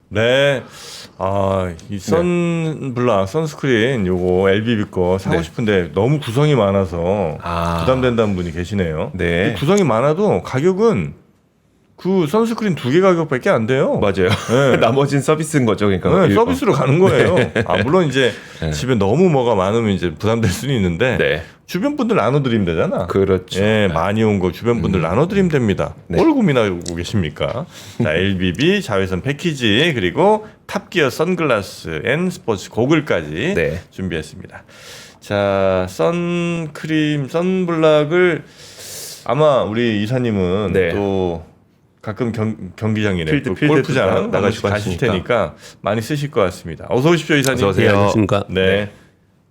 네. 아, 이 선블락, 선스크린 요거 LBB 거 사고 네. 싶은데 너무 구성이 많아서 부담된다는 분이 계시네요. 네. 이 구성이 많아도 가격은 그 선스크린 2개 가격밖에 안 돼요. 맞아요. 네. 나머지는 서비스인 거죠. 그러니까 네, 서비스로 가는 거예요. 아, 물론 이제 네. 집에 너무 뭐가 많으면 이제 부담될 수는 있는데 네. 주변 분들 나눠드리면 되잖아. 그렇죠. 예, 많이 온 거 주변 분들 나눠드리면 됩니다. 네. 뭘 고민하고 계십니까? 자, LBB 자외선 패키지 그리고 탑기어 선글라스 앤 스포츠 고글까지 네. 준비했습니다. 자, 선크림, 선블락을 아마 우리 이사님은 네. 또 가끔 경기장이네, 필드 골프장 나가시고 가실 하시니까. 테니까 많이 쓰실 것 같습니다. 어서 오십시오, 이사님. 어서 오세요. 안녕하십니까. 네.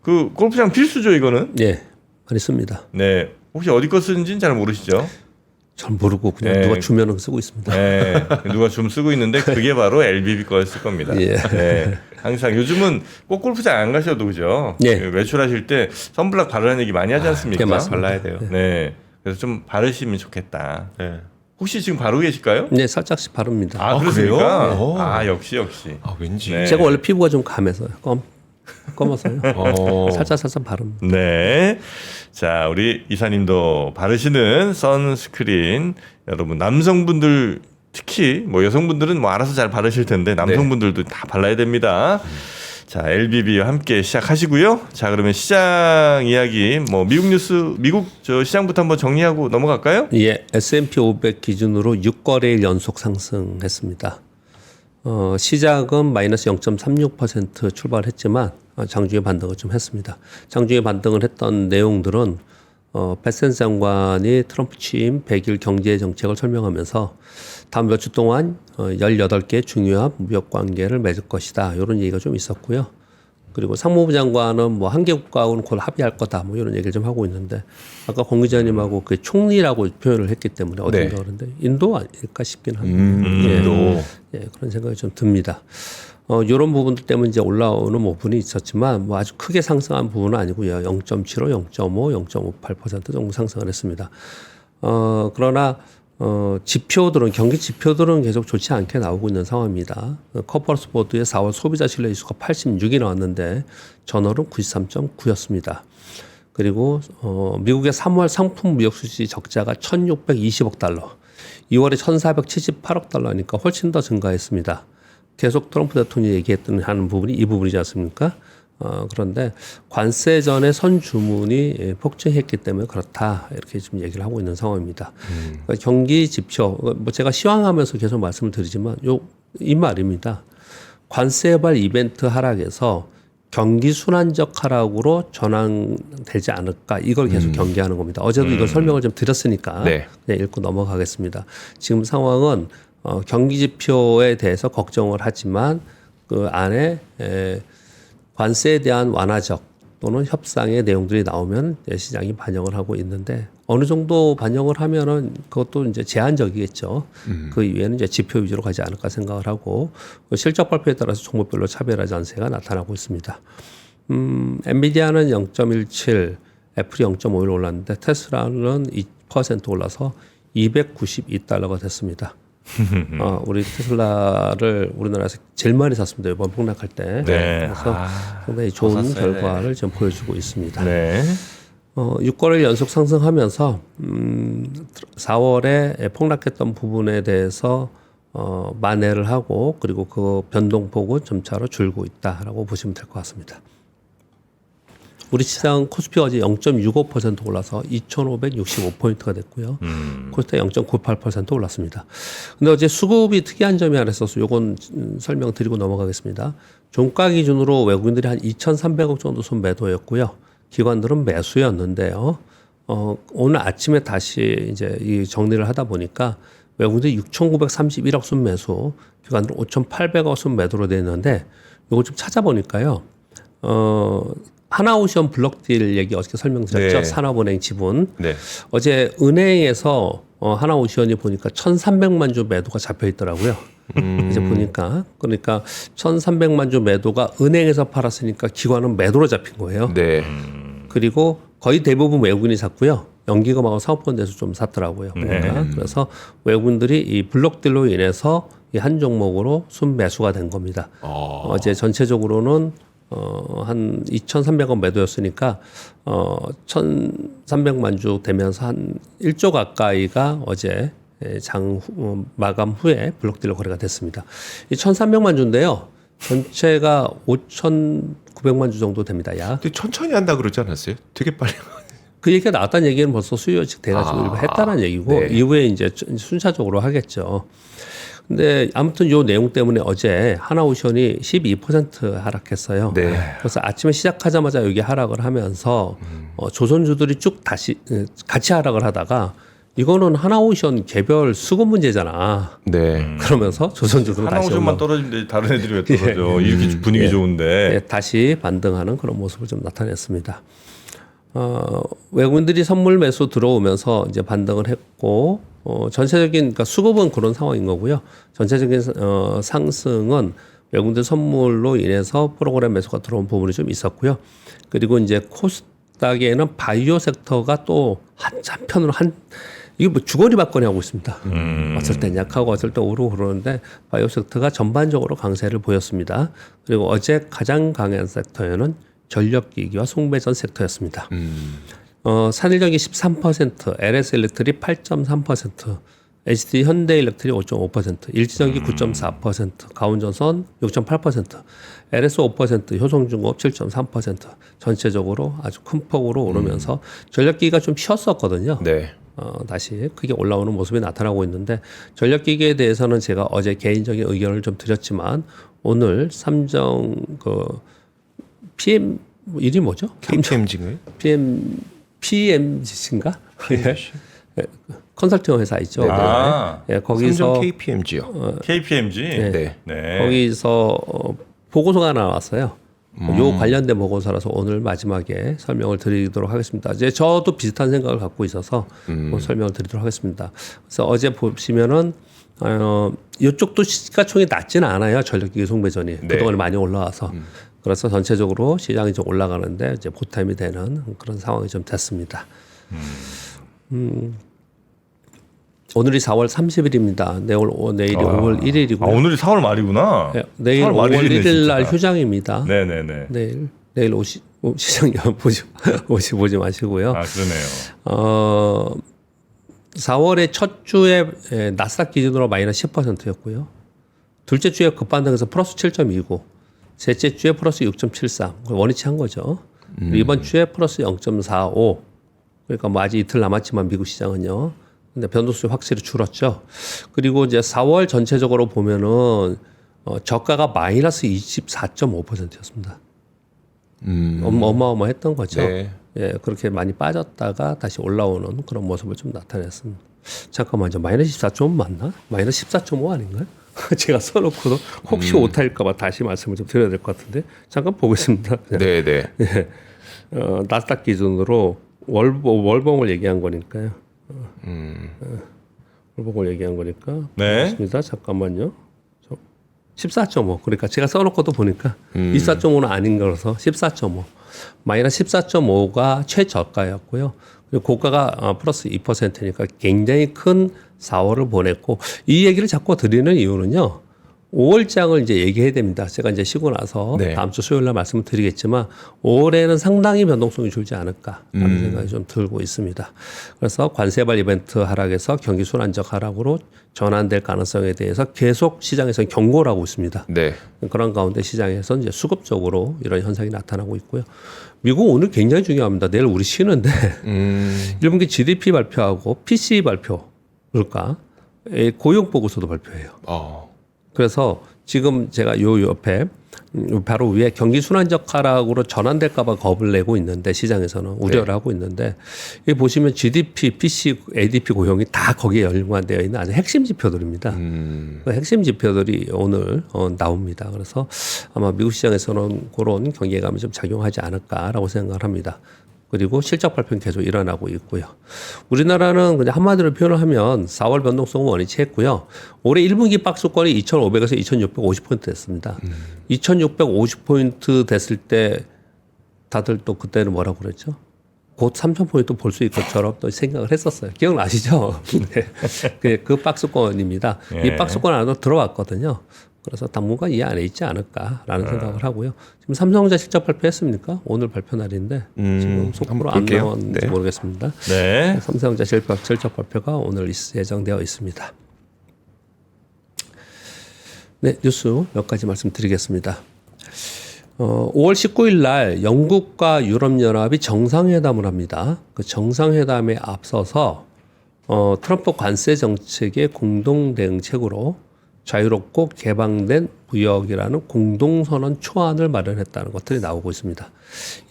그 골프장 필수죠, 이거는? 예, 많이 씁니다. 네. 혹시 어디 거 쓰는지는 잘 모르시죠? 잘 모르고 그냥 네. 누가 주면은 쓰고 있습니다. 네. 누가 좀 쓰고 있는데 그게 바로 LBB 거였을 겁니다. 예. 네. 항상 요즘은 꼭 골프장 안 가셔도 그죠? 예. 외출하실 때 선블락 바르라는 얘기 많이 하지 않습니까? 예, 맞습니다. 발라야 돼요. 네. 그래서 좀 바르시면 좋겠다. 네. 혹시 지금 바르고 계실까요? 네, 살짝씩 바릅니다. 아, 아, 그렇습니까? 그래요? 아, 역시. 아, 왠지. 네. 제가 원래 피부가 좀 감해서요. 검어서요. 어. 살짝 바릅니다. 네. 자, 우리 이사님도 바르시는 선스크린 여러분 남성분들 특히 뭐 여성분들은 뭐 알아서 잘 바르실 텐데 남성분들도 다 발라야 됩니다. 자, LBB와 함께 시작하시고요. 자, 그러면 시장 이야기 뭐 미국 뉴스 미국 저 시장부터 한번 정리하고 넘어갈까요? 예, S&P 500 기준으로 6거래일 연속 상승했습니다. 시작은 마이너스 0.36% 출발했지만 장중에 반등을 좀 했습니다. 장중에 반등을 했던 내용들은 패센 장관이 트럼프 취임 100일 경제 정책을 설명하면서 다음 몇 주 동안 18개 중요한 무역 관계를 맺을 것이다. 이런 얘기가 좀 있었고요. 그리고 상무부 장관은 뭐 한 개 국가하고는 곧 합의할 거다. 뭐 이런 얘기를 좀 하고 있는데 아까 공 기자님하고 그 총리라고 표현을 했기 때문에 어딘가 네. 그런데 인도 아닐까 싶긴 합니다. 인도. 예, 그런 생각이 좀 듭니다. 이런 부분들 때문에 이제 올라오는 부분이 있었지만 뭐 아주 크게 상승한 부분은 아니고요. 0.75, 0.5, 0.58% 정도 상승을 했습니다. 그러나 지표들은 경기 지표들은 계속 좋지 않게 나오고 있는 상황입니다. 컨퍼런스 보드의 4월 소비자 신뢰 지수가 86이 나왔는데 전월은 93.9였습니다. 그리고 미국의 3월 상품 무역 수지 적자가 1,620억 달러, 2월에 1,478억 달러니까 훨씬 더 증가했습니다. 계속 트럼프 대통령이 얘기했던 하는 부분이 이 부분이지 않습니까? 그런데 관세전의 선주문이 폭증했기 때문에 그렇다 이렇게 지금 얘기를 하고 있는 상황입니다. 그러니까 경기 지표, 뭐 제가 시황하면서 계속 말씀을 드리지만 이 말입니다. 관세발 이벤트 하락에서 경기 순환적 하락으로 전환되지 않을까 이걸 계속 경계하는 겁니다. 어제도 이걸 설명을 좀 드렸으니까 네. 그냥 읽고 넘어가겠습니다. 지금 상황은 경기 지표에 대해서 걱정을 하지만 그 안에 관세에 대한 완화적 또는 협상의 내용들이 나오면 시장이 반영을 하고 있는데 어느 정도 반영을 하면은 그것도 이제 제한적이겠죠. 그 이외에는 이제 지표 위주로 가지 않을까 생각을 하고 실적 발표에 따라서 종목별로 차별화 전세가 나타나고 있습니다. 엔비디아는 0.17, 애플이 0.51 올랐는데 테슬라는 2% 올라서 292달러가 됐습니다. 우리 테슬라를 우리나라에서 제일 많이 샀습니다. 이번 폭락할 때. 네. 그래서 상당히 좋은 샀어요. 결과를 좀 보여주고 있습니다. 네. 6거래일 연속 상승하면서 4월에 폭락했던 부분에 대해서 만회를 하고 그리고 그 변동폭은 점차로 줄고 있다라고 보시면 될 것 같습니다. 우리 시장 코스피가 어제 0.65% 올라서 2,565포인트가 됐고요. 코스피가 0.98% 올랐습니다. 근데 어제 수급이 특이한 점이 하나 있어서 요건 설명드리고 넘어가겠습니다. 종가 기준으로 외국인들이 한 2,300억 정도 손 매도였고요. 기관들은 매수였는데요. 오늘 아침에 다시 이제 이 정리를 하다 보니까 외국인들이 6,931억 손 매수, 기관들은 5,800억 손 매도로 되어 있는데 요거 좀 찾아보니까요. 하나오션 블록딜 얘기 어저께 설명드렸죠. 네. 산업은행 지분. 네. 어제 은행에서 하나오션이 보니까 1,300만 주 매도가 잡혀 있더라고요. 이제 보니까 그러니까 1,300만 주 매도가 은행에서 팔았으니까 기관은 매도로 잡힌 거예요. 네. 그리고 거의 대부분 외국인이 샀고요. 연기금하고 사업펀드에서 좀 샀더라고요. 그러니까 그래서 외국인들이 이 블록딜로 인해서 이 한 종목으로 순매수가 된 겁니다. 어제 전체적으로는 한 2,300원 매도였으니까 1,300만 주 되면서 한 1조 가까이가 어제 마감 후에 블록딜러 거래가 됐습니다. 이 1,300만 주인데요. 전체가 5,900만 주 정도 됩니다. 약. 근데 천천히 한다 그러지 않았어요? 되게 빨리. 그 얘기가 나왔다는 얘기는 벌써 수요 돼가지고 일부 했다는 얘기고 네. 이후에 이제 순차적으로 하겠죠. 근데 아무튼 요 내용 때문에 어제 하나오션이 12% 하락했어요. 네. 그래서 아침에 시작하자마자 여기 하락을 하면서 조선주들이 쭉 다시 같이 하락을 하다가 이거는 하나오션 개별 수급 문제잖아. 네. 그러면서 조선주들은 다시 하나오션만 떨어지는데 다른 애들이 왜 떨어져? 이렇게 분위기 좋은데. 다시 반등하는 그런 모습을 좀 나타냈습니다. 외국인들이 선물 매수 들어오면서 이제 반등을 했고 전체적인 그러니까 수급은 그런 상황인 거고요. 전체적인 상승은 외국인들 선물로 인해서 프로그램 매수가 들어온 부분이 좀 있었고요. 그리고 이제 코스닥에는 바이오 섹터가 또 한편으로 이게 뭐 주거니 받거니 하고 있습니다. 어쩔 땐 약하고 어쩔 땐 오르고 그러는데 바이오 섹터가 전반적으로 강세를 보였습니다. 그리고 어제 가장 강한 섹터에는 전력기기와 송배전 섹터였습니다. 산일전기 13%, LS 일렉트릭 8.3%, HD 현대일렉트릭 5.5%, 일지전기 9.4%, 가온전선 6.8%, LS 5%, 효성중공업 7.3% 전체적으로 아주 큰 폭으로 오르면서 전력기기가 좀 쉬었었거든요. 네. 다시 크게 올라오는 모습이 나타나고 있는데 전력기기에 대해서는 제가 어제 개인적인 의견을 좀 드렸지만 오늘 삼정 PM 이름이 뭐죠? KPMG인가요? PMG인가? 컨설팅 회사 있죠. 예, 거기서 삼성 KPMG요. KPMG. 네. 네. 거기서 보고서가 나왔어요. 요 관련된 보고서라서 오늘 마지막에 설명을 드리도록 하겠습니다. 이제 저도 비슷한 생각을 갖고 있어서 설명을 드리도록 하겠습니다. 그래서 어제 보시면은 이쪽도 시가총이 낮지는 않아요. 전력기기 송배전이 네. 그동안에 많이 올라와서 그래서 전체적으로 시장이 좀 올라가는데 이제 보탬이 되는 그런 상황이 좀 됐습니다. 오늘이 4월 30일입니다. 내일이 5월 1일이고. 오늘이 4월 말이구나. 네, 내일 4월 5월 말이네, 1일 날 진짜. 휴장입니다. 네네네. 내일 시장 보지 마시고요. 아 그러네요. 4월의 첫 주에 나스닥 기준으로 마이너스 10%였고요. 둘째 주에 급반등해서 플러스 7.29, 셋째 주에 플러스 6.73, 원위치한 거죠. 그리고 이번 주에 플러스 0.45. 그러니까 뭐 아직 이틀 남았지만 미국 시장은요. 근데 변동성이 확실히 줄었죠. 그리고 이제 4월 전체적으로 보면은 저가가 마이너스 24.5%였습니다. 어마어마했던 거죠. 네. 예, 그렇게 많이 빠졌다가 다시 올라오는 그런 모습을 좀 나타냈습니다. 잠깐만요. 마이너스 14.5 맞나? 마이너스 14.5 아닌가요? 제가 써놓고도 혹시 오타일까봐 다시 말씀을 좀 드려야 될 것 같은데 잠깐 보겠습니다. 네, 네. 예, 나스닥 기준으로 월봉을 얘기한 거니까요. 월봉을 얘기한 거니까. 네. 맞습니다. 잠깐만요. 14.5. 그러니까 제가 써놓고도 보니까 24.5는 아닌 거라서 14.5. 마이너스 14.5가 최저가였고요. 그리고 고가가 플러스 2%니까 굉장히 큰 4월을 보냈고 이 얘기를 자꾸 드리는 이유는요. 5월장을 이제 얘기해야 됩니다. 제가 이제 쉬고 나서 네. 다음 주 수요일 날 말씀을 드리겠지만 5월에는 상당히 변동성이 줄지 않을까 하는 생각이 좀 들고 있습니다. 그래서 관세발 이벤트 하락에서 경기 순환적 하락으로 전환될 가능성에 대해서 계속 시장에서는 경고를 하고 있습니다. 네. 그런 가운데 시장에서 이제 수급적으로 이런 현상이 나타나고 있고요. 미국 오늘 굉장히 중요합니다. 내일 우리 쉬는데 1분기 GDP 발표하고 PCE 발표 그럴까? 고용 보고서도 발표해요. 그래서 지금 제가 요 옆에 바로 위에 경기 순환적 하락으로 전환될까봐 겁을 내고 있는데 시장에서는 우려를 하고 있는데 여기 보시면 GDP, PC, ADP 고용이 다 거기에 연관되어 있는 아주 핵심 지표들입니다. 그 핵심 지표들이 오늘 나옵니다. 그래서 아마 미국 시장에서는 그런 경계감이 좀 작용하지 않을까라고 생각을 합니다. 그리고 실적 발표는 계속 일어나고 있고요. 우리나라는 그냥 한마디로 표현을 하면 4월 변동성은 원위치했고요. 올해 1분기 박스권이 2,500에서 2,650포인트 됐습니다. 2,650포인트 됐을 때 다들 또 그때는 뭐라고 그랬죠? 곧 3,000포인트 볼 수 있을 것처럼 또 생각을 했었어요. 기억나시죠? 네. 그 박스권입니다. 예. 이 박스권 안으로 들어왔거든요. 그래서 당분간 이 안에 있지 않을까라는 생각을 하고요. 지금 삼성전자 실적 발표했습니까? 오늘 발표 날인데 지금 속보로 안 볼게요. 나왔는지 네. 모르겠습니다. 네. 삼성전자 실적 발표가 오늘 예정되어 있습니다. 네, 뉴스 몇 가지 말씀드리겠습니다. 5월 19일 날 영국과 유럽연합이 정상회담을 합니다. 그 정상회담에 앞서서 트럼프 관세 정책의 공동 대응책으로 자유롭고 개방된 무역이라는 공동선언 초안을 마련했다는 것들이 나오고 있습니다.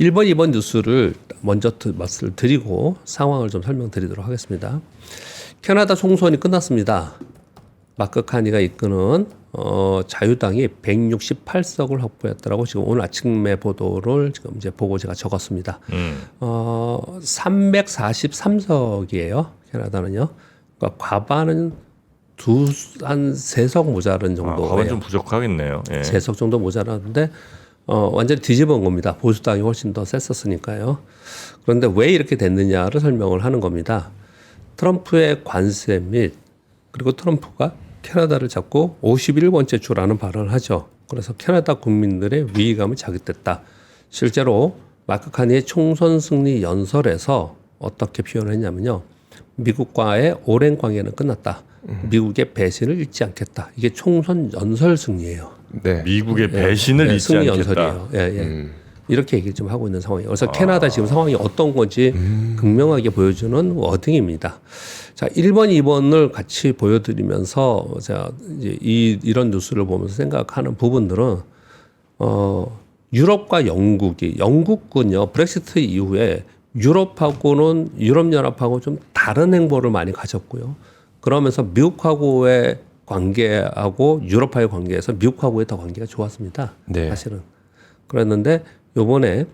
1번, 2번 뉴스를 먼저 말씀을 드리고 상황을 좀 설명드리도록 하겠습니다. 캐나다 총선이 끝났습니다. 마크 카니가 이끄는 자유당이 168석을 확보했더라고 지금 오늘 아침에 보도를 지금 이제 보고 제가 적었습니다. 343석이에요. 캐나다는요. 그러니까 과반은 한 3석 모자른 정도예요. 과반 좀 부족하겠네요. 예. 3석 정도 모자라는데 완전히 뒤집은 겁니다. 보수당이 훨씬 더 셌었으니까요. 그런데 왜 이렇게 됐느냐를 설명을 하는 겁니다. 트럼프의 관세 및 그리고 트럼프가 캐나다를 잡고 51번째 주라는 발언을 하죠. 그래서 캐나다 국민들의 위기감을 자극했다. 실제로 마크 카니의 총선 승리 연설에서 어떻게 표현했냐면요. 미국과의 오랜 관계는 끝났다. 미국의 배신을 잊지 않겠다. 이게 총선 연설 승리예요. 네. 미국의 배신을 잊지 승리 않겠다. 연설이에요. 예, 예. 이렇게 얘기를 좀 하고 있는 상황이에요. 그래서 캐나다 지금 상황이 어떤 건지 극명하게 보여주는 워딩입니다. 자, 1번, 2번을 같이 보여드리면서 제가 이제 이런 뉴스를 보면서 생각하는 부분들은 유럽과 영국은요 브렉시트 이후에 유럽연합하고 좀 다른 행보를 많이 가졌고요. 그러면서 미국하고의 관계하고 유럽하고의 관계에서 미국하고의 더 관계가 좋았습니다. 네. 사실은. 그랬는데 요번에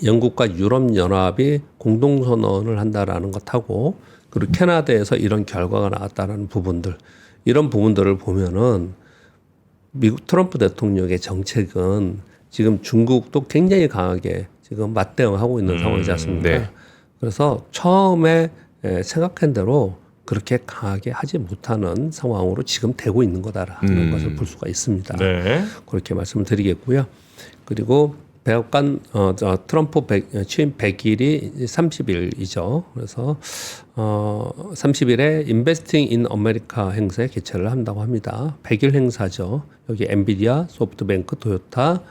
영국과 유럽연합이 공동선언을 한다라는 것하고 그리고 캐나다에서 이런 결과가 나왔다는 부분들 이런 부분들을 보면은 미국 트럼프 대통령의 정책은 지금 중국도 굉장히 강하게 지금 맞대응하고 있는 상황이지 않습니까? 네. 그래서 처음에 생각한 대로 그렇게 강하게 하지 못하는 상황으로 지금 되고 있는 거다라는 것을 볼 수가 있습니다. 네. 그렇게 말씀을 드리겠고요. 그리고 백악관 트럼프 취임 100일이 30일이죠. 그래서 30일에 Investing in America 행사에 개최를 한다고 합니다. 100일 행사죠. 여기 엔비디아, 소프트뱅크, 토요타,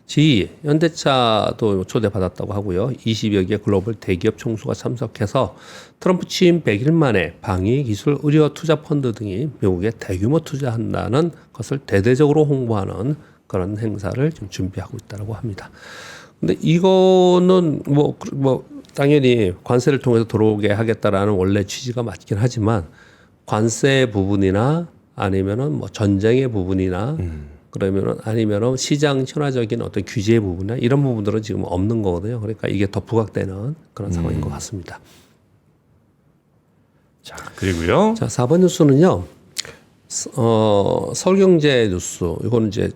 GE, 현대차도 초대받았다고 하고요. 20여 개 글로벌 대기업 총수가 참석해서 트럼프 취임 100일 만에 방위, 기술, 의료 투자 펀드 등이 미국에 대규모 투자한다는 것을 대대적으로 홍보하는 그런 행사를 좀 준비하고 있다고 합니다. 근데 이거는 뭐 당연히 관세를 통해서 들어오게 하겠다라는 원래 취지가 맞긴 하지만 관세 부분이나 아니면은 뭐 전쟁의 부분이나 그러면은 아니면은 시장 현화적인 어떤 규제 부분이나 이런 부분들은 지금 없는 거거든요. 그러니까 이게 더 부각되는 그런 상황인 것 같습니다. 자, 그리고요. 자, 4번 뉴스는요. 서울경제 뉴스. 이거는 이제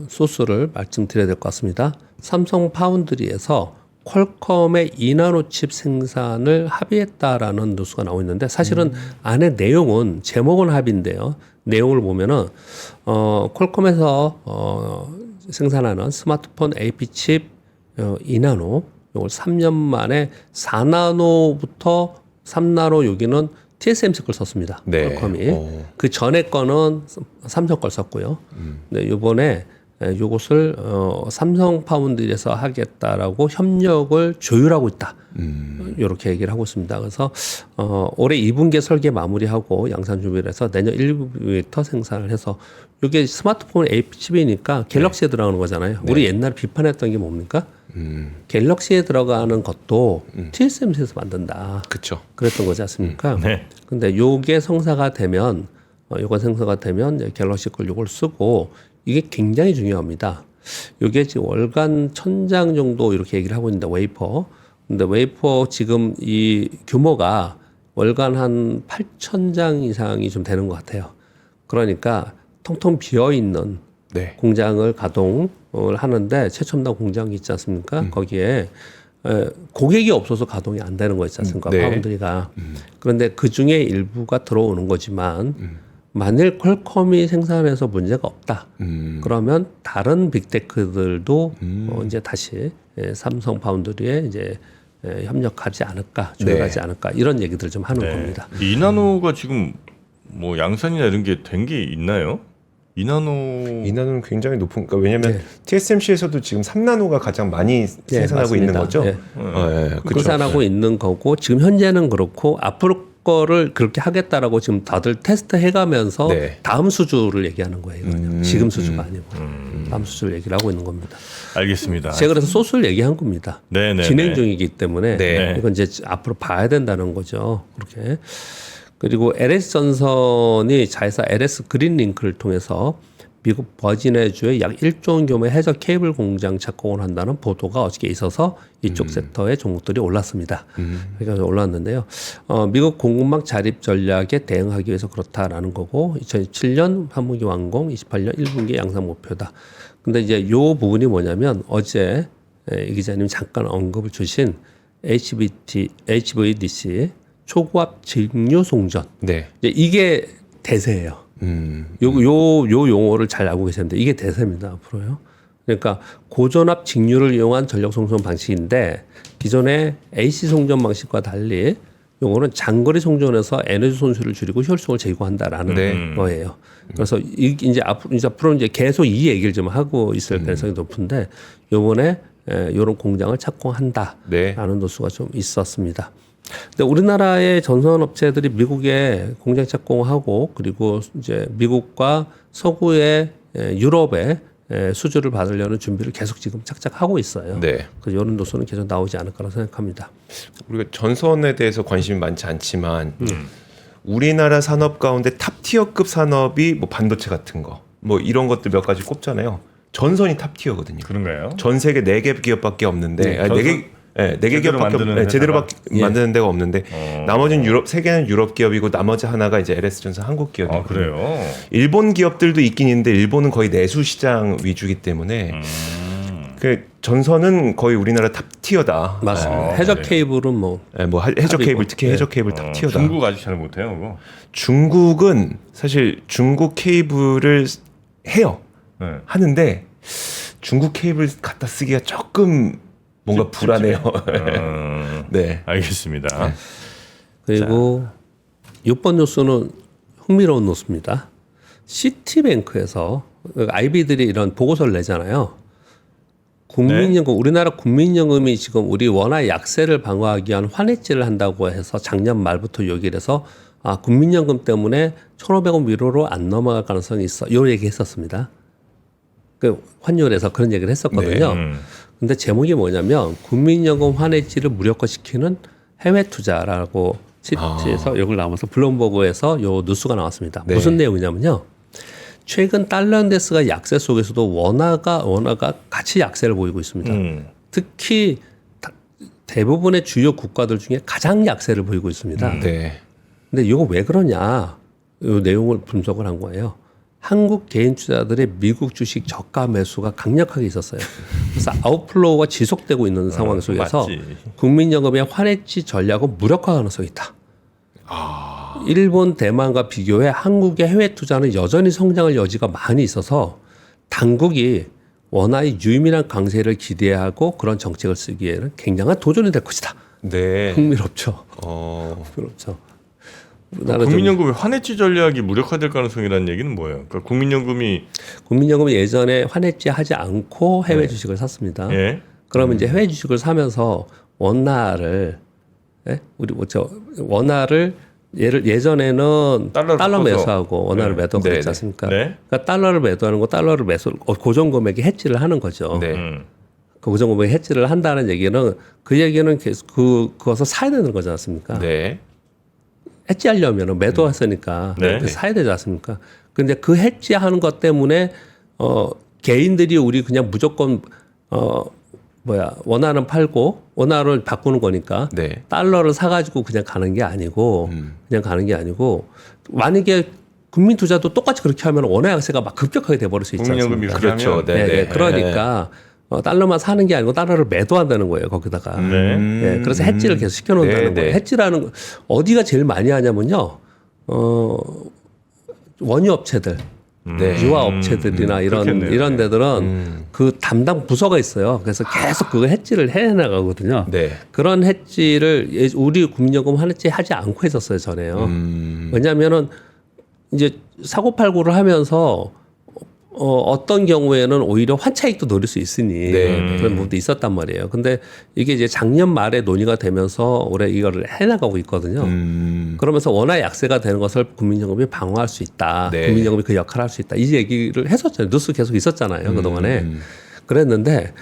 소스를 말씀드려야 될 것 같습니다. 삼성 파운드리에서 퀄컴의 2나노칩 생산을 합의했다라는 뉴스가 나오고 있는데 사실은 안에 내용은 제목은 합의인데요. 내용을 보면은 퀄컴에서 생산하는 스마트폰 AP칩 2나노 이걸 3년 만에 4나노부터 3나노 여기는 TSMC 걸 썼습니다. 네. 퀄컴이. 그 전에 거는 삼성 걸 썼고요. 네, 이번에 요것을 삼성 파운드리에서 하겠다라고 협력을 조율하고 있다. 이렇게 얘기를 하고 있습니다. 그래서 올해 2분기에 설계 마무리하고 양산 준비를 해서 내년 1분기부터 생산을 해서 이게 스마트폰 AP칩이니까 갤럭시에 들어가는 거잖아요. 우리 옛날에 비판했던 게 뭡니까? 갤럭시에 들어가는 것도 TSMC에서 만든다. 그렇죠. 그랬던 거지 않습니까? 네. 근데 요게 성사가 되면 요거 생성가 되면 이제 갤럭시 걸 요걸 쓰고 이게 굉장히 중요합니다. 요게 지금 월간 1000장 정도 이렇게 얘기를 하고 있는데 웨이퍼. 근데 웨이퍼 지금 이 규모가 월간 한 8000장 이상이 좀 되는 것 같아요. 그러니까 텅텅 비어 있는 네. 공장을 가동을 하는데 최첨단 공장이 있지 않습니까? 거기에 고객이 없어서 가동이 안 되는 거 있지 않습니까? 네. 파운드리가. 그런데 그 중에 일부가 들어오는 거지만 만일 퀄컴이 생산해서 문제가 없다. 그러면 다른 빅테크들도 이제 다시 삼성 파운드리에 이제 협력하지 않을까, 조율하지 않을까 이런 얘기들 좀 하는 겁니다. 이나노가 지금 뭐 양산이나 이런 게 된 게 있나요? 이나노는 굉장히 높은. 그러니까 왜냐하면 TSMC에서도 지금 3나노가 가장 많이 생산하고 맞습니다. 있는 거죠. 네. 그렇죠. 생산하고 있는 거고 지금 현재는 그렇고 앞으로 거를 그렇게 하겠다라고 지금 다들 테스트 해가면서 네. 다음 수주를 얘기하는 거예요. 이거는. 지금 수주가 아니고 다음 수주를 얘기를 하고 있는 겁니다. 알겠습니다. 제가 그래서 소스를 얘기한 겁니다. 네네. 진행 중이기 때문에 네. 이건 이제 앞으로 봐야 된다는 거죠. 그렇게. 그리고 LS 전선이 자회사 LS 그린링크를 통해서 미국 버지니아주에 약 1조 원 규모의 해저 케이블 공장 착공을 한다는 보도가 어저께 있어서 이쪽 섹터의 종목들이 올랐습니다. 그러니까 올랐는데요. 미국 공급망 자립 전략에 대응하기 위해서 그렇다라는 거고 2027년 3분기 완공, 28년 1분기 양산 목표다. 근데 이제 요 부분이 뭐냐면 어제 이 기자님 잠깐 언급을 주신 HVDC 초고압 직류 송전. 네. 이제 이게 대세예요. 요 용어를 잘 알고 계셨는데 이게 대세입니다 앞으로요. 그러니까 고전압 직류를 이용한 전력 송전 방식인데 기존의 AC 송전 방식과 달리 요거는 장거리 송전에서 에너지 손실을 줄이고 효율성을 제고한다라는 거예요. 그래서 이제 앞으로 이제 계속 이 얘기를 좀 하고 있을 가능성이 높은데 요번에 요런 공장을 착공한다라는 노수가 좀 있었습니다. 근데 우리나라의 전선 업체들이 미국에 공장 착공하고 그리고 이제 미국과 서구의 유럽에 수주를 받으려는 준비를 계속 지금 착착하고 있어요. 네. 그래서 이런 노선은 계속 나오지 않을 거라 생각합니다. 우리가 전선에 대해서 관심이 많지 않지만 우리나라 산업 가운데 탑티어급 산업이 뭐 반도체 같은 거, 뭐 이런 것들 몇 가지 꼽잖아요. 전선이 탑티어거든요. 그런가요? 전 세계 4개 기업밖에 없는데 전선? 4개 제대로 기업밖에 만드는 제대로 회사가? 만드는 데가 없는데 나머지는 유럽, 3개는 유럽 기업이고 나머지 하나가 이제 LS전선 한국 기업이고. 아, 그래요? 일본 기업들도 있긴 있는데 일본은 거의 내수 시장 위주이기 때문에 그 전선은 거의 우리나라 탑티어다. 맞습니다. 해저 케이블은 뭐 뭐 해저 탑이고. 케이블 특히 해저 케이블 탑티어다. 중국 아직 잘 못해요, 그거. 중국은 사실 중국 케이블을 해요. 네. 하는데 중국 케이블 갖다 쓰기가 조금 뭔가 불안해요. 네. 알겠습니다. 그리고 6번 뉴스는 흥미로운 뉴스입니다. 시티뱅크에서 IB들이 이런 보고서를 내잖아요. 국민연금, 우리나라 국민연금이 지금 우리 원화 약세를 방어하기 위한 환해지를 한다고 해서 작년 말부터 얘기를 해서 국민연금 때문에 1,500원 위로로 안 넘어갈 가능성이 있어. 요 얘기 했었습니다. 그 환율에서 그런 얘기를 했었거든요. 근데 제목이 뭐냐면 국민연금 환해지를 무력화시키는 해외 투자라고 시티에서 여기 나와서 블룸버그에서 요 뉴스가 나왔습니다. 네. 무슨 내용이냐면요. 최근 달러 인덱스가 약세 속에서도 원화가 같이 약세를 보이고 있습니다. 특히 대부분의 주요 국가들 중에 가장 약세를 보이고 있습니다. 네. 근데 이거 왜 그러냐? 이 내용을 분석을 한 거예요. 한국 개인 투자들의 미국 주식 저가 매수가 강력하게 있었어요. 그래서 아웃플로우가 지속되고 있는 상황 속에서 맞지. 국민연금의 환해지 전략은 무력화 가능성이 있다. 일본, 대만과 비교해 한국의 해외 투자는 여전히 성장할 여지가 많이 있어서 당국이 원화의 유의미한 강세를 기대하고 그런 정책을 쓰기에는 굉장한 도전이 될 것이다. 네. 흥미롭죠. 흥미롭죠. 국민연금의 환해지 전략이 무력화될 가능성이라는 얘기는 뭐예요? 그러니까 국민연금이 예전에 환해지 하지 않고 해외 주식을 샀습니다. 예. 그러면 이제 해외 주식을 사면서 원화를 원화를 예전에는 달러를 달러 바꿔서. 매수하고 원화를 네. 매도 네, 그랬지 네. 않습니까? 네. 그러니까 달러를 매도하는 거 달러를 매수 고정 금액에 해지를 하는 거죠. 네. 그 고정 금액 해지를 한다는 얘기는 그 얘기는 계속 그것을 사야 되는 거지 않습니까? 네. 해지하려면 매도했으니까 네. 사야 되지 않습니까? 근데 그 해지하는 것 때문에 개인들이 우리 그냥 무조건 원화는 팔고 원화를 바꾸는 거니까 네. 달러를 사가지고 그냥 가는 게 아니고 만약에 국민 투자도 똑같이 그렇게 하면 원화 약세가 막 급격하게 돼버릴 수 있지 않습니까? 국민연금이 그렇죠. 하면 네. 그러니까 달러만 사는 게 아니고 달러를 매도한다는 거예요. 거기다가. 네. 예, 그래서 해지를 계속 시켜놓는다는 네, 거예요. 네. 해지라는 거 어디가 제일 많이 하냐면요. 원유 업체들, 네. 유화 업체들이나 그렇겠네요. 이런 데들은 그 담당 부서가 있어요. 그래서 계속 그거 해지를 해 나가거든요. 네. 그런 해지를 우리 국민연금 해지 하지 않고 했었어요 전에요. 왜냐하면은 이제 사고팔고를 하면서 어떤 경우에는 오히려 환차익도 노릴 수 있으니 네. 그런 부분도 있었단 말이에요. 근데 이게 이제 작년 말에 논의가 되면서 올해 이거를 해나가고 있거든요. 그러면서 워낙 약세가 되는 것을 국민연금이 방어할 수 있다. 네. 국민연금이 그 역할을 할 수 있다. 이 얘기를 했었잖아요. 뉴스 계속 있었잖아요. 그동안에. 그랬는데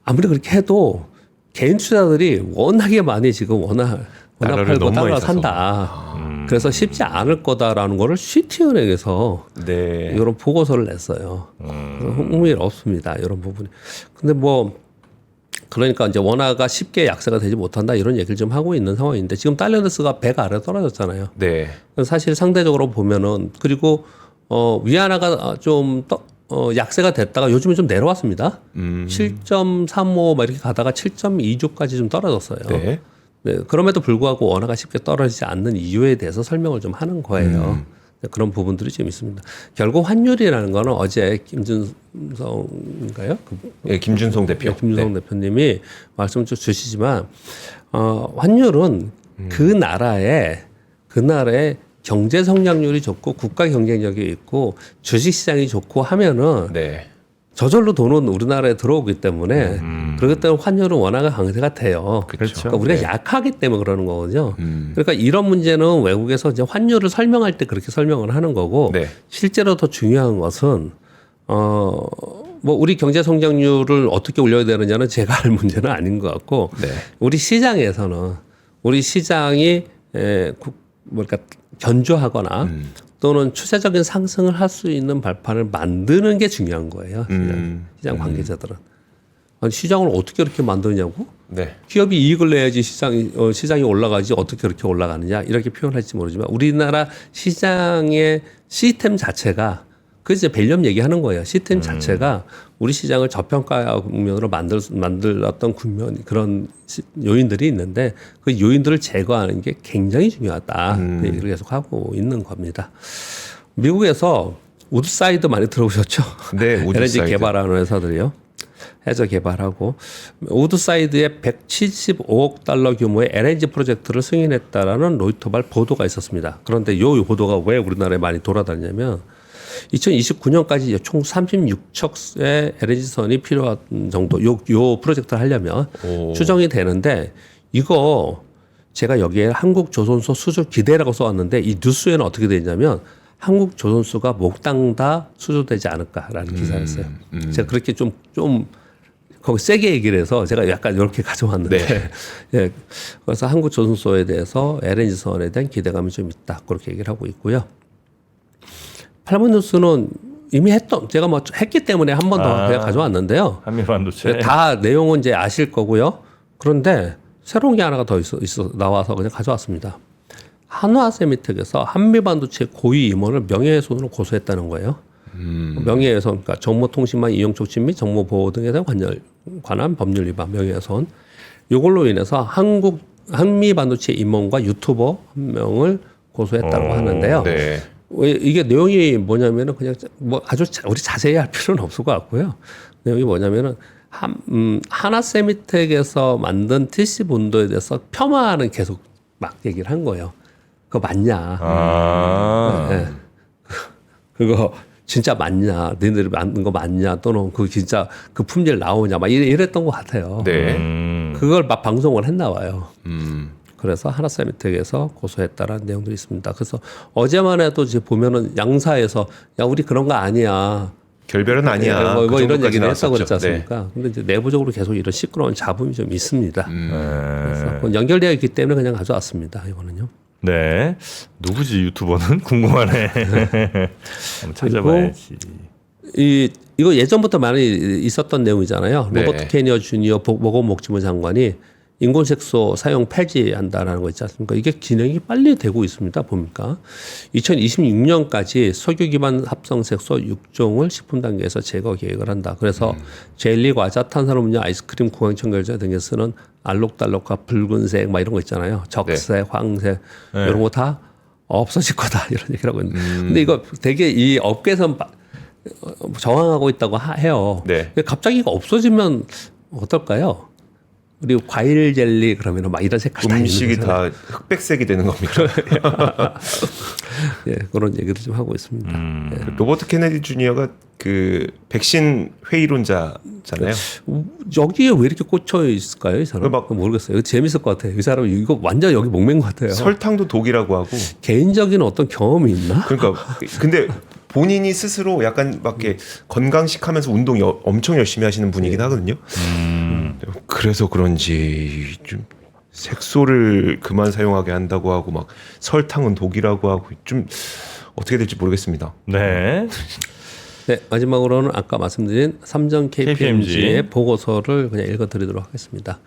아무리 그렇게 해도 개인 투자들이 워낙에 많이 지금 워낙 달러를 팔고 너무 많이 달러 사서. 산다. 그래서 쉽지 않을 거다라는 거를 시티은행에서 네. 이런 보고서를 냈어요. 흥미롭습니다. 이런 부분이. 근데 뭐 그러니까 이제 원화가 쉽게 약세가 되지 못한다 이런 얘기를 좀 하고 있는 상황인데 지금 달러스가 100 아래 떨어졌잖아요. 네. 사실 상대적으로 보면은 그리고 위안화가 좀 약세가 됐다가 요즘은 좀 내려왔습니다. 7.35 막 이렇게 가다가 7.26까지 좀 떨어졌어요. 네. 네, 그럼에도 불구하고 원화가 쉽게 떨어지지 않는 이유에 대해서 설명을 좀 하는 거예요. 네, 그런 부분들이 좀 있습니다. 결국 환율이라는 거는 어제 김준성인가요? 예, 김준성 대표. 네, 김준성 대표님이 말씀 좀 주시지만 환율은 그 나라의 경제 성장률이 좋고 국가 경쟁력이 있고 주식 시장이 좋고 하면은 네. 저절로 돈은 우리나라에 들어오기 때문에 그렇기 때문에 환율은 원화가 강세가 돼요. 그렇죠. 그러니까 우리가 네. 약하기 때문에 그러는 거거든요. 그러니까 이런 문제는 외국에서 이제 환율을 설명할 때 그렇게 설명을 하는 거고 네. 실제로 더 중요한 것은 뭐 우리 경제 성장률을 어떻게 올려야 되느냐는 제가 할 문제는 아닌 것 같고 네. 우리 시장에서는 우리 시장이 뭐랄까 견조하거나 또는 추세적인 상승을 할 수 있는 발판을 만드는 게 중요한 거예요. 시장 관계자들은. 아니, 시장을 어떻게 그렇게 만드냐고? 네. 기업이 이익을 내야지 시장이 올라가지 어떻게 그렇게 올라가느냐 이렇게 표현할지 모르지만 우리나라 시장의 시스템 자체가 그 이제 밸류업 얘기하는 거예요. 시스템 자체가 우리 시장을 저평가 국면으로 만들었던 국면 그런 요인들이 있는데 그 요인들을 제거하는 게 굉장히 중요하다. 그 얘기를 계속 하고 있는 겁니다. 미국에서 우드사이드 많이 들어보셨죠? 네, 우드사이드. LNG 개발하는 회사들이요. 해저 개발하고 우드사이드에 175억 달러 규모의 LNG 프로젝트를 승인했다라는 로이터발 보도가 있었습니다. 그런데 이 보도가 왜 우리나라에 많이 돌아다니냐면 2029년까지 총 36척의 LNG선이 필요한 정도 요 프로젝트를 하려면 추정이 되는데 이거 제가 여기에 한국조선소 수주 기대라고 써왔는데 이 뉴스에는 어떻게 되냐면 한국조선소가 몽땅 다 수주되지 않을까라는 기사였어요. 제가 그렇게 좀 거기 세게 얘기를 해서 제가 약간 이렇게 가져왔는데 네. 예, 그래서 한국조선소에 대해서 LNG선에 대한 기대감이 좀 있다 그렇게 얘기를 하고 있고요. 8번 뉴스는 이미 제가 뭐 했기 때문에 한 번 더 그냥 가져왔는데요. 한미 반도체. 다 내용은 이제 아실 거고요. 그런데 새로운 게 하나가 더 나와서 그냥 가져왔습니다. 한화세미텍에서 한미반도체 고위 임원을 명예훼손으로 고소했다는 거예요. 명예훼손, 그러니까 정보통신망 이용 촉진 및 정보보호 등에 대한 관한 법률 위반, 명예훼손. 이걸로 인해서 한미반도체 임원과 유튜버 한 명을 고소했다고 하는데요. 네. 이게 내용이 뭐냐면은 그냥 뭐 아주 우리 자세히 할 필요는 없을 것 같고요. 내용이 뭐냐면은 하나세미텍에서 만든 TC 본도에 대해서 폄하하는 계속 막 얘기를 한 거예요. 그거 맞냐? 네. 그거 진짜 맞냐? 너희들이 만든 거 맞냐? 또는 그 진짜 그 품질 나오냐? 막 이랬던 것 같아요. 네. 그걸 막 방송을 했나 봐요. 그래서 하나세미텍에서 고소했다라는 내용들이 있습니다. 그래서 어제만 해도 이제 보면은 양사에서 야 우리 그런 거 아니야. 결별은 아니야. 뭐 그 이런 정도까지 얘기를 했다고 나왔었죠. 그랬지 않습니까? 근데 이제 내부적으로 계속 이런 시끄러운 잡음이 좀 있습니다. 네. 그래서 그건 연결되어 있기 때문에 그냥 가져왔습니다. 이거는요. 네. 누구지 유튜버는 궁금하네. 한번 찾아봐야지. 이거 예전부터 많이 있었던 내용이잖아요. 네. 로버트 케니어 주니어 보건 목지부 장관이 인공색소 사용 폐지한다라는 거 있지 않습니까? 이게 진행이 빨리 되고 있습니다. 보니까 2026년까지 석유 기반 합성색소 6종을 식품 단계에서 제거 계획을 한다. 그래서 젤리, 과자, 탄산음료, 아이스크림, 구강청결제 등에 쓰는 알록달록과 붉은색 막 이런 거 있잖아요. 적색, 황색 이런 거 다 없어질 거다 이런 얘기를 하고 있는데 근데 이거 되게 이 업계에서 저항하고 있다고 해요. 네. 근데 갑자기 이거 없어지면 어떨까요? 우리 과일 젤리 그러면 막 이런 색깔 다 음식이 있는 다 흑백색이 되는 겁니다. 예, 그런 얘기를 좀 하고 있습니다. 로버트 케네디 주니어가 그 백신 회의론자잖아요. 여기에 왜 이렇게 꽂혀 있을까요, 이 사람? 막- 모르겠어요. 이거 재밌을 것 같아요. 이 사람 이거 완전 여기 목맨 것 같아요. 설탕도 독이라고 하고. 개인적인 어떤 경험이 있나? 그러니까 근데 본인이 스스로 약간 막 이렇게 건강식 하면서 운동 엄청 열심히 하시는 분이긴 하거든요. 그래서 그런지 좀 색소를 그만 사용하게 한다고 하고 막 설탕은 독이라고 하고 좀 어떻게 될지 모르겠습니다. 네. 네, 마지막으로는 아까 말씀드린 삼정 KPMG의 KPMG. 보고서를 그냥 읽어드리도록 하겠습니다.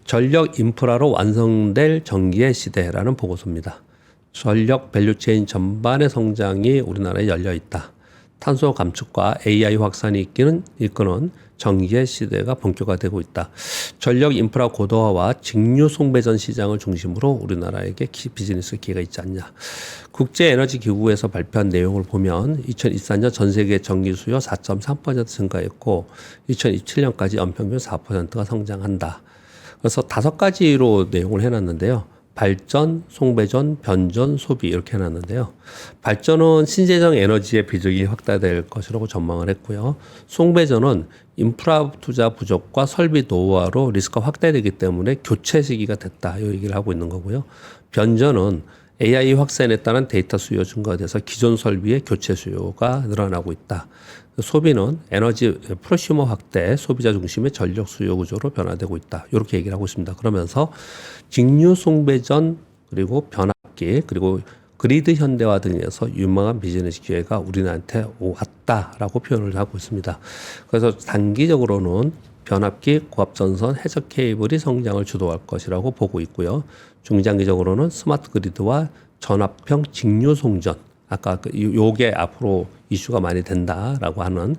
전력 인프라로 완성될 전기의 시대라는 보고서입니다. 전력 밸류체인 전반의 성장이 우리나라에 열려 있다. 탄소 감축과 AI 확산이 이끄는 전기의 시대가 본격화되고 있다. 전력 인프라 고도화와 직류 송배전 시장을 중심으로 우리나라에게 비즈니스 기회가 있지 않냐. 국제에너지기구에서 발표한 내용을 보면 2024년 전 세계 전기 수요 4.3% 증가했고 2027년까지 연평균 4%가 성장한다. 그래서 5가지로 내용을 해놨는데요. 발전, 송배전, 변전, 소비 이렇게 해놨는데요. 발전은 신재생 에너지의 비중이 확대될 것이라고 전망을 했고요. 송배전은 인프라 투자 부족과 설비 노후화로 리스크가 확대되기 때문에 교체 시기가 됐다. 이 얘기를 하고 있는 거고요. 변전은 AI 확산에 따른 데이터 수요 증가가 돼서 기존 설비의 교체 수요가 늘어나고 있다. 소비는 에너지 프로슈머 확대, 소비자 중심의 전력 수요 구조로 변화되고 있다. 이렇게 얘기를 하고 있습니다. 그러면서 직류 송배전 그리고 변압기 그리고 그리드 현대화 등에서 유망한 비즈니스 기회가 우리나라한테 왔다라고 표현을 하고 있습니다. 그래서 단기적으로는 변압기, 고압전선, 해적 케이블이 성장을 주도할 것이라고 보고 있고요. 중장기적으로는 스마트 그리드와 전압형 직류 송전 아까 요게 앞으로 이슈가 많이 된다라고 하는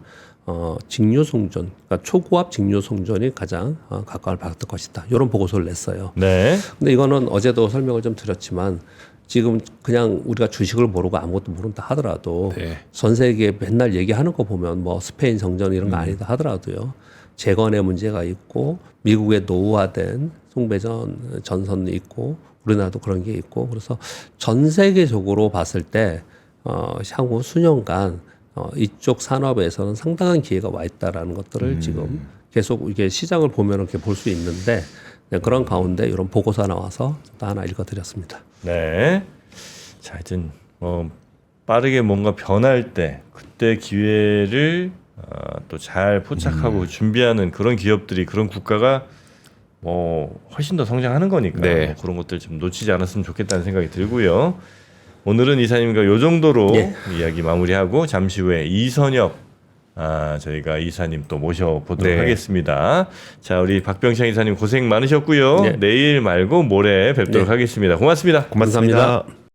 직류 송전, 그러니까 초고압 직류 송전이 가장 각광을 받을 것이다. 이런 보고서를 냈어요. 네. 근데 이거는 어제도 설명을 좀 드렸지만 지금 그냥 우리가 주식을 모르고 아무것도 모른다 하더라도 네. 전 세계 맨날 얘기하는 거 보면 뭐 스페인 정전 이런 거 아니다 하더라도요. 재건의 문제가 있고 미국의 노후화된 송배전 전선이 있고 우리나라도 그런 게 있고 그래서 전 세계적으로 봤을 때 향후 수년간 이쪽 산업에서는 상당한 기회가 와 있다라는 것들을 지금 계속 이게 시장을 보면 이렇게 볼 수 있는데 네, 그런 가운데 이런 보고서 나와서 또 하나 읽어드렸습니다. 네. 자, 하여튼 빠르게 뭔가 변할 때 그때 기회를 또 잘 포착하고 준비하는 그런 기업들이 그런 국가가 뭐 훨씬 더 성장하는 거니까 네. 뭐 그런 것들 좀 놓치지 않았으면 좋겠다는 생각이 들고요. 오늘은 이사님과 요 정도로 예. 이야기 마무리하고 잠시 후에 이선엽 저희가 이사님 또 모셔보도록 네. 하겠습니다. 자, 우리 박병창 이사님 고생 많으셨고요. 네. 내일 말고 모레 뵙도록 네. 하겠습니다. 고맙습니다. 고맙습니다. 감사합니다.